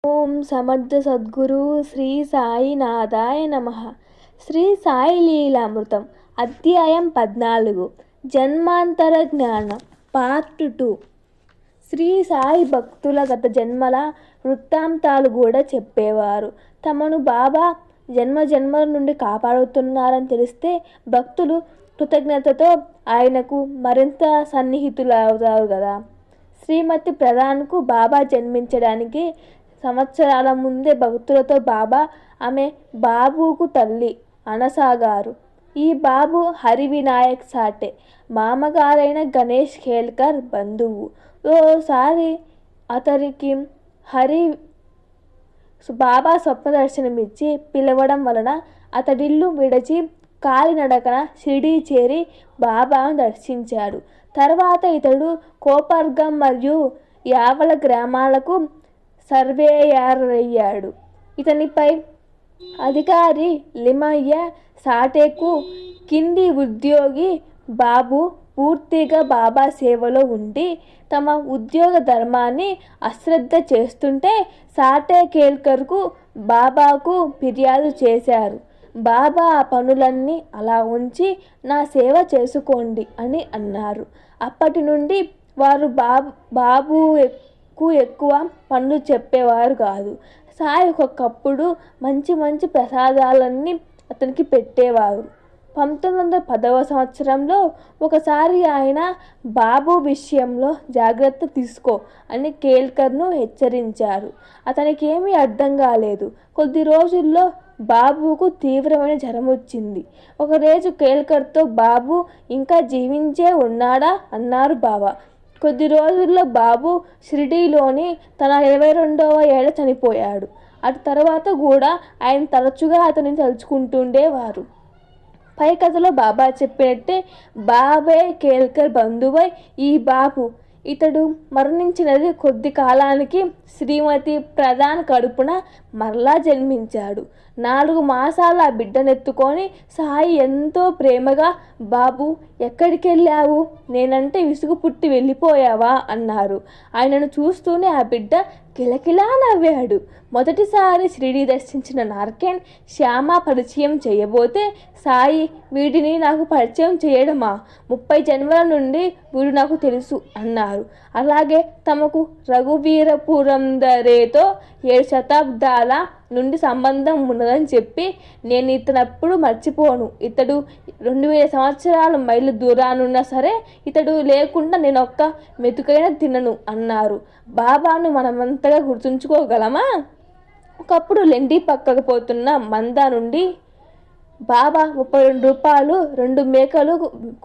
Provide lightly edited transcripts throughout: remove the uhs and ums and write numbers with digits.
ఓం సమర్థ సద్గురు శ్రీ సాయినాథాయ నమః. శ్రీ సాయి లీలామృతం అధ్యాయం 14 జన్మాంతర జ్ఞానం పార్ట్ 2. శ్రీ సాయి భక్తుల గత జన్మల వృత్తాంతాలు కూడా చెప్పేవారు. తమను బాబా జన్మల నుండి కాపాడుతున్నారని తెలిస్తే భక్తులు కృతజ్ఞతతో ఆయనకు మరింత సన్నిహితులు అవుతారు కదా. శ్రీమతి ప్రధాన్కు బాబా జన్మించడానికి సంవత్సరాల ముందే భక్తులతో బాబా ఆమె బాబుకు తల్లి అనసాగారు. ఈ బాబు హరి వినాయక్ సాటే, మామగారైన గణేష్ ఖేల్కర్ బంధువు. ఓసారి అతనికి బాబా స్వప్న దర్శనమిచ్చి పిలవడం వలన అతడిల్లు విడిచి కాలినడకన షిరిడీ చేరి బాబాను దర్శించాడు. తర్వాత ఇతడు కోపర్గం మరియు యావల గ్రామాలకు సర్వేయరయ్యాడు. ఇతనిపై అధికారి లిమయ్య సాటేకు కింది ఉద్యోగి బాబు పూర్తిగా బాబా సేవలో ఉండి తమ ఉద్యోగ ధర్మాన్ని అశ్రద్ధ చేస్తుంటే సాటే కేల్కర్కు బాబాకు ఫిర్యాదు చేశారు. బాబా ఆ పనులన్నీ అలా ఉంచి నా సేవ చేసుకోండి అని అన్నారు. అప్పటి నుండి వారు బాబు ఎక్కువ పనులు చెప్పేవారు కాదు. సాయి ఒక్కొక్కప్పుడు మంచి ప్రసాదాలన్నీ అతనికి పెట్టేవారు. 1910వ సంవత్సరంలో ఒకసారి ఆయన బాబు విషయంలో జాగ్రత్త తీసుకో అని కేల్కర్ను హెచ్చరించారు. అతనికి ఏమీ అర్థం కాలేదు. కొద్ది రోజుల్లో బాబుకు తీవ్రమైన జ్వరం వచ్చింది. ఒకరోజు కేల్కర్తో బాబు ఇంకా జీవించే ఉన్నాడా అన్నారు బాబా. కొద్ది రోజుల్లో బాబు షిరిడీలోని తన 22వ ఏట చనిపోయాడు. అటు తర్వాత కూడా ఆయన తరచుగా అతనిని తలుచుకుంటుండేవారు. పై కథలో బాబా చెప్పినట్టే బాబే కేల్కర్ బంధువై ఈ బాబు. ఇతడు మరణించినది కొద్ది కాలానికి శ్రీమతి ప్రధాన్ కడుపున మరలా జన్మించాడు. 4 మాసాల ఆ బిడ్డనెత్తుకొని సాయి ఎంతో ప్రేమగా బాబు ఎక్కడికి వెళ్ళావు, నేనంటే విసుగు పుట్టి వెళ్ళిపోయావా అన్నారు. ఆయనను చూస్తూనే ఆ బిడ్డ కిలకిలా నవ్వాడు. మొదటిసారి షిరిడీ దర్శించిన నార్కెన్ శ్యామ పరిచయం చేయబోతే సాయి వీడిని నాకు పరిచయం చేయడమా, 30 జన్మల నుండి వీడు నాకు తెలుసు అన్నారు. అలాగే తమకు రఘువీరపురందరేతో 7 శతాబ్దాల నుండి సంబంధం ఉన్నదని చెప్పి నేను ఇతనప్పుడు మర్చిపోను. ఇతడు 2000 సంవత్సరాల మైళ్ళు దూరానున్నా సరే ఇతడు లేకుండా నేను ఒక్క మెతుకైనా తినను అన్నారు. బాబాను మనమంతగా గుర్తుంచుకోగలమా? ఒకప్పుడు లెండి పక్కకు పోతున్న మంద నుండి బాబా 32 రూపాయలు 2 మేకలు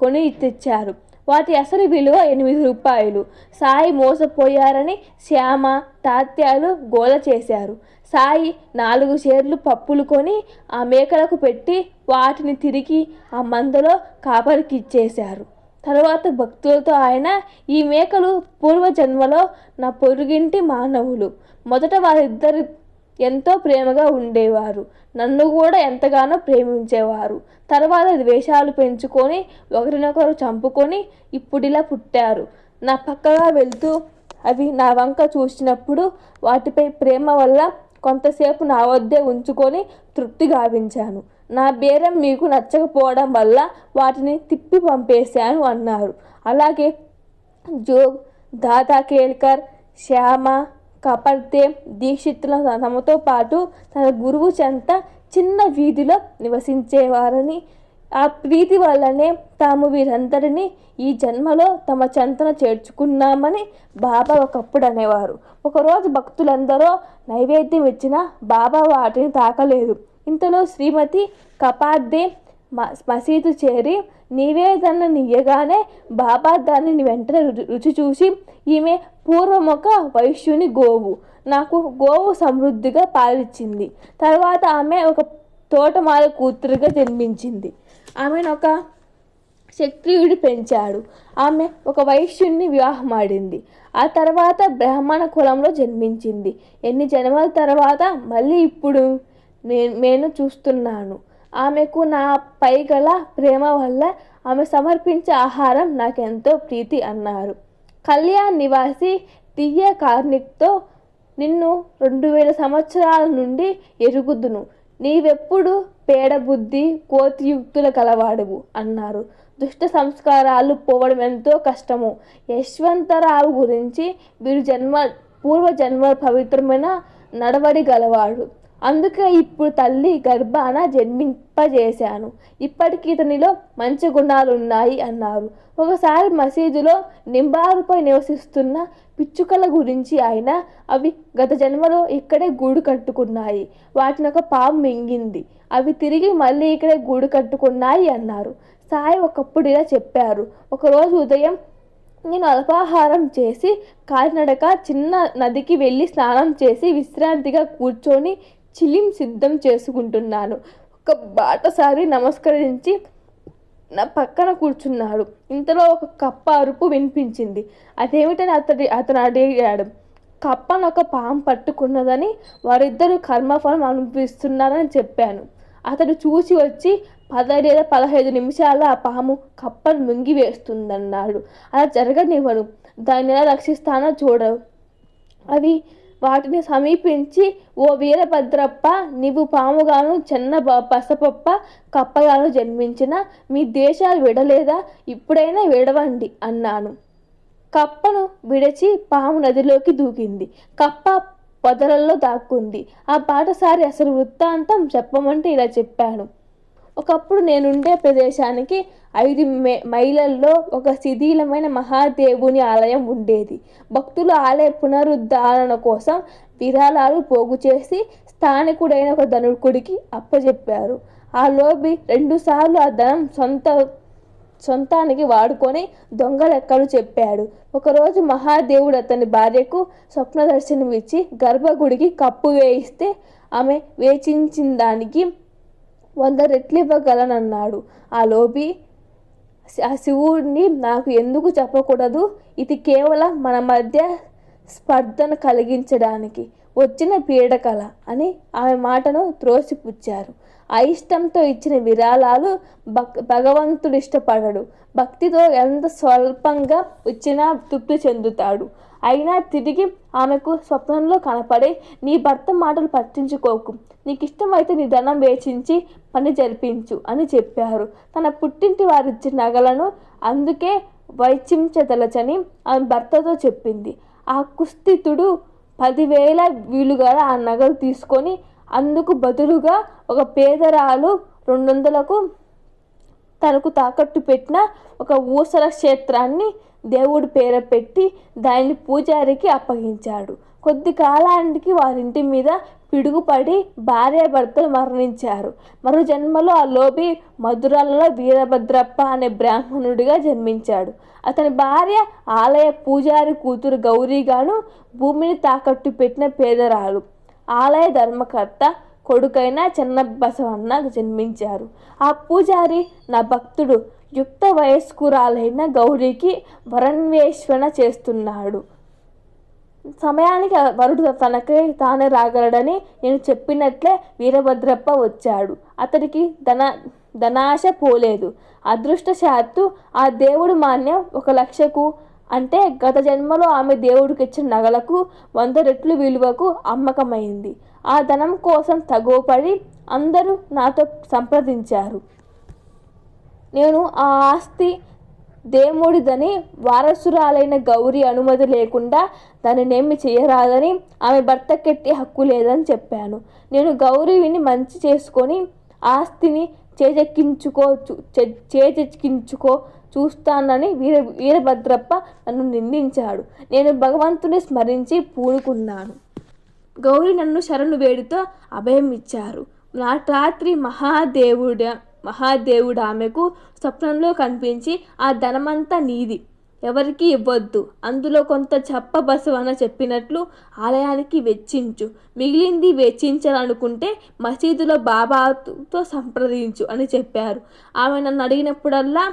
కొని తెచ్చారు. వాటి అసలు విలువ 8 రూపాయలు. సాయి మోసపోయారని శ్యామ తాత్యాలు గోల చేశారు. సాయి 4 షేర్లు పప్పులు కొని ఆ మేకలకు పెట్టి వాటిని తిరిగి ఆ మందలో కాపరికి ఇచ్చేశారు. తర్వాత భక్తులతో ఆయన ఈ మేకలు పూర్వజన్మలో నా పొరుగింటి మానవులు. మొదట వారిద్దరు ఎంతో ప్రేమగా ఉండేవారు, నన్ను కూడా ఎంతగానో ప్రేమించేవారు. తర్వాత ద్వేషాలు పెంచుకొని ఒకరినొకరు చంపుకొని ఇప్పుడిలా పుట్టారు. నా పక్కగా వెళ్తూ అవి నా వంక చూసినప్పుడు వాటిపై ప్రేమ వల్ల కొంతసేపు నా వద్దే ఉంచుకొని తృప్తి గావించాను. నా బేరం మీకు నచ్చకపోవడం వల్ల వాటిని తిప్పి పంపేశాను అన్నారు. అలాగే జోగ్, దాదా కేల్కర్, శ్యామ, కపర్దే దీక్షితుల తమతో పాటు తన గురువు చెంత చిన్న వీధిలో నివసించేవారని, ఆ ప్రీతి వల్లనే తాము వీరందరినీ ఈ జన్మలో తమ చెంతన చేర్చుకున్నామని బాబా ఒకప్పుడు అనేవారు. ఒకరోజు భక్తులందరూ నైవేద్యం ఇచ్చినా బాబా వాటిని తాకలేదు. ఇంతలో శ్రీమతి కపార్దే మసీదు చేరి నివేదన నీయగానే బాబా దానిని వెంటనే రుచి చూసి ఈమె పూర్వమొక వైశ్యుని గోవు, నాకు గోవు సమృద్ధిగా పాలిచ్చింది. తర్వాత ఆమె ఒక తోటమాలి కూతురుగా జన్మించింది. ఆమెను ఒక క్షత్రియుడు పెంచాడు. ఆమె ఒక వైశ్యుని వివాహమాడింది. ఆ తర్వాత బ్రాహ్మణ కులంలో జన్మించింది. ఎన్ని జన్మల తర్వాత మళ్ళీ ఇప్పుడు నేను చూస్తున్నాను. ఆమెకు నా పై గల ప్రేమ వల్ల ఆమె సమర్పించే ఆహారం నాకెంతో ప్రీతి అన్నారు. కళ్యాణ్ నివాసి టిఏ కార్నిక్తో నిన్ను 2000 సంవత్సరాల నుండి ఎరుగుదును. నీవెప్పుడు పేడబుద్ధి కోతియుక్తుల కలవాడువు అన్నారు. దుష్ట సంస్కారాలు పోవడం ఎంతో కష్టము. యశ్వంతరావు గురించి వీరు పూర్వజన్మ పవిత్రమైన నడవడి గలవాడు. అందుకే ఇప్పుడు తల్లి గర్భాన జన్మింపజేశాను. ఇప్పటికీ ఇతనిలో మంచి గుణాలున్నాయి అన్నారు. ఒకసారి మసీదులో నింబారుపై నివసిస్తున్న పిచ్చుకల గురించి ఆయన, అవి గత జన్మలో ఇక్కడే గూడు కట్టుకున్నాయి. వాటిని ఒక పాము మింగింది. అవి తిరిగి మళ్ళీ ఇక్కడే గూడు కట్టుకున్నాయి అన్నారు. సాయి ఒకప్పుడు ఇలా చెప్పారు. ఒకరోజు ఉదయం నేను అల్పాహారం చేసి కాలినడక చిన్న నదికి వెళ్ళి స్నానం చేసి విశ్రాంతిగా కూర్చొని చిలిం సిద్ధం చేసుకుంటున్నాను. ఒక బాటసారి నమస్కరించి నా పక్కన కూర్చున్నాడు. ఇంతలో ఒక కప్ప అరుపు వినిపించింది. అదేమిటని అతను అడిగాడు. కప్పను ఒక పాము పట్టుకున్నదని, వారిద్దరూ కర్మఫలం అనుభవిస్తున్నారని చెప్పాను. అతడు చూసి వచ్చి 10 లేదా 15 నిమిషాల్లో ఆ పాము కప్పను మింగివేస్తుందన్నాడు. అలా జరగనివ్వను. దాన్ని ఎలా రక్షిస్తానో చూడవు. అవి వాటిని సమీపించి, ఓ వీరభద్రప్ప, నీవు పాముగాను చెన్న పసపప్ప కప్పగాను జన్మించిన మీ దేశాలు విడలేదా? ఇప్పుడైనా విడవండి అన్నాను. కప్పను విడిచి పాము నదిలోకి దూకింది. కప్ప పొదలలో దాక్కుంది. ఆ బాటసారి అసలు వృత్తాంతం చెప్పమంటే ఇలా చెప్పాను. ఒకప్పుడు నేనుండే ప్రదేశానికి 5 మైళ్ళల్లో ఒక శిథిలమైన మహాదేవుని ఆలయం ఉండేది. భక్తులు ఆలయ పునరుద్ధరణ కోసం విరాళాలు పోగు చేసి స్థానికుడైన ఒక ధనికుడికి అప్పచెప్పారు. ఆ లోబి 2 సార్లు ఆ ధనం సొంతానికి వాడుకొని దొంగ లెక్కలు చెప్పాడు. ఒకరోజు మహాదేవుడు అతని భార్యకు స్వప్న దర్శనం ఇచ్చి గర్భగుడికి కప్పు వేయిస్తే ఆమె వేచించిన దానికి 100 రెట్లు ఇవ్వగలనన్నాడు. ఆ లోబి ఆ శివుడిని నాకు ఎందుకు చెప్పకూడదు? ఇది కేవలం మన మధ్య స్పర్ధను కలిగించడానికి వచ్చిన పీడకల అని ఆమె మాటను త్రోసిపుచ్చారు. అయిష్టంతో ఇచ్చిన విరాళాలు భగవంతుడు ఇష్టపడడు. భక్తితో ఎంత స్వల్పంగా ఇచ్చినా తృప్తి చెందుతాడు. అయినా తిరిగి ఆమెకు స్వప్నంలో కనపడే, నీ భర్త మాటలు పట్టించుకోకు, నీకు ఇష్టమైతే నీ ధనం వేచించి పని జరిపించు అని చెప్పారు. తన పుట్టింటి వారిచ్చిన నగలను అందుకే వైచించదలచని ఆమె భర్తతో చెప్పింది. ఆ కుస్థితుడు 10,000 విలుగల ఆ నగలు తీసుకొని అందుకు బదులుగా ఒక పేదరాలు 200లకు తనకు తాకట్టు పెట్టిన ఒక ఊసర క్షేత్రాన్ని దేవుడి పేర పెట్టి దాన్ని పూజారికి అప్పగించాడు. కొద్ది కాలానికి వారింటి మీద పిడుగుపడి భార్యాభర్తలు మరణించారు. మరో జన్మలో ఆ లోబి మధురాలలో వీరభద్రప్ప అనే బ్రాహ్మణుడిగా జన్మించాడు. అతని భార్య ఆలయ పూజారి కూతురు గౌరీగాను, భూమిని తాకట్టు పెట్టిన పేదరాలు ఆలయ ధర్మకర్త కొడుకైన చెన్న బసవన్న జన్మించారు. ఆ పూజారి నా భక్తుడు యుక్త వయస్కురాలైన గౌరీకి వరన్వేషణ చేస్తున్నాడు. సమయానికి వరుడు తనకై తానే రాగలడని నేను చెప్పినట్లే వీరభద్రప్ప వచ్చాడు. అతడికి ధనాశ పోలేదు. అదృష్టశాత్తు ఆ దేవుడు మాన్యం 1,00,000కు, అంటే గత జన్మలో ఆమె దేవుడికి ఇచ్చిన నగలకు 100 రెట్లు విలువకు అమ్మకమైంది. ఆ ధనం కోసం తగువపడి అందరూ నాతో సంప్రదించారు. నేను ఆ ఆస్తి దేవుడిదని, వారసురాలైన గౌరీ అనుమతి లేకుండా దానినేమి చేయరాదని, ఆమె భర్తకెట్టి హక్కు లేదని చెప్పాను. నేను గౌరీని మంచి చేసుకొని ఆస్తిని చేజెక్కించుకో చూస్తానని వీరభద్రప్ప నన్ను నిందించాడు. నేను భగవంతుని స్మరించి పూనుకున్నాను. గౌరీ నన్ను శరణు వేడితో అభయం ఇచ్చారు. రాత్రి మహాదేవుడు ఆమెకు స్వప్నంలో కనిపించి, ఆ ధనమంతా నీది, ఎవరికి ఇవ్వద్దు, అందులో కొంత చెప్ప బసవన చెప్పినట్లు ఆలయానికి వెచ్చించు, మిగిలింది వెచ్చించాలనుకుంటే మసీదులో బాబాతో సంప్రదించు అని చెప్పారు. ఆమె నన్ను అడిగినప్పుడల్లా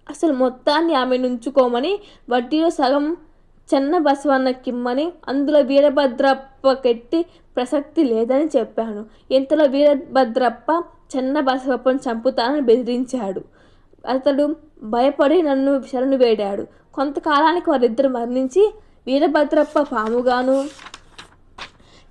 అసలు మొత్తాన్ని ఆమె నుంచుకోమని, వడ్డీలో సగం చెన్న బసవన్నకిమ్మని, అందులో వీరభద్రప్పకెట్టి ప్రసక్తి లేదని చెప్పాను. ఇంతలో వీరభద్రప్ప చెన్న బసవప్పను చంపుతానని బెదిరించాడు. అతడు భయపడి నన్ను శరణు వేడాడు. కొంతకాలానికి వారిద్దరు మరణించి వీరభద్రప్ప పాముగాను,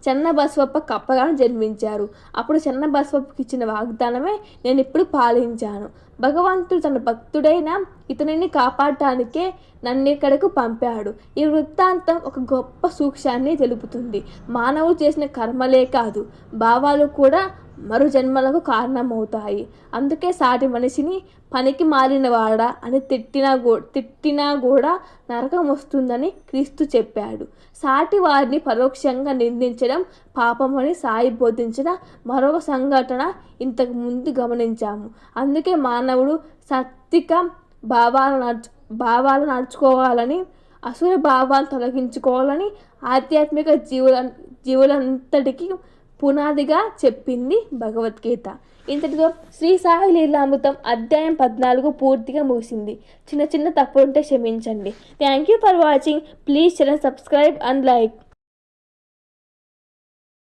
చెన్నబసవప్ప కప్పగా జన్మించారు. అప్పుడు చెన్నబసవప్పకి ఇచ్చిన వాగ్దానమే నేను ఇప్పుడు పాలించాను. భగవంతుడు తన భక్తుడైన ఇతనిని కాపాడటానికే నన్నిక్కడకు పంపాడు. ఈ వృత్తాంతం ఒక గొప్ప సూక్ష్మాన్ని తెలుపుతుంది. మానవుడు చేసిన కర్మలే కాదు, భావాలు కూడా మరు జన్మలకు కారణమవుతాయి. అందుకే సాటి మనిషిని పనికి మాలినవాడా అని తిట్టినా కూడా నరకం వస్తుందని క్రీస్తు చెప్పాడు. సాటి వారిని పరోక్షంగా నిందించడం పాపమని సాయి బోధించిన మరొక సంఘటన ఇంతకు ముందు గమనించాము. అందుకే మానవుడు సాత్విక భావాలు నడుచుకోవాలని, అసుర భావాలను తొలగించుకోవాలని ఆధ్యాత్మిక జీవులంతటికి పునాదిగా చెప్పింది భగవద్గీత. ఇంతటితో శ్రీ సాయి లీలామృతం అధ్యాయం 14 పూర్తిగా ముగిసింది. చిన్న చిన్న తప్పులుంటే క్షమించండి. Thank you for watching. Please subscribe and like.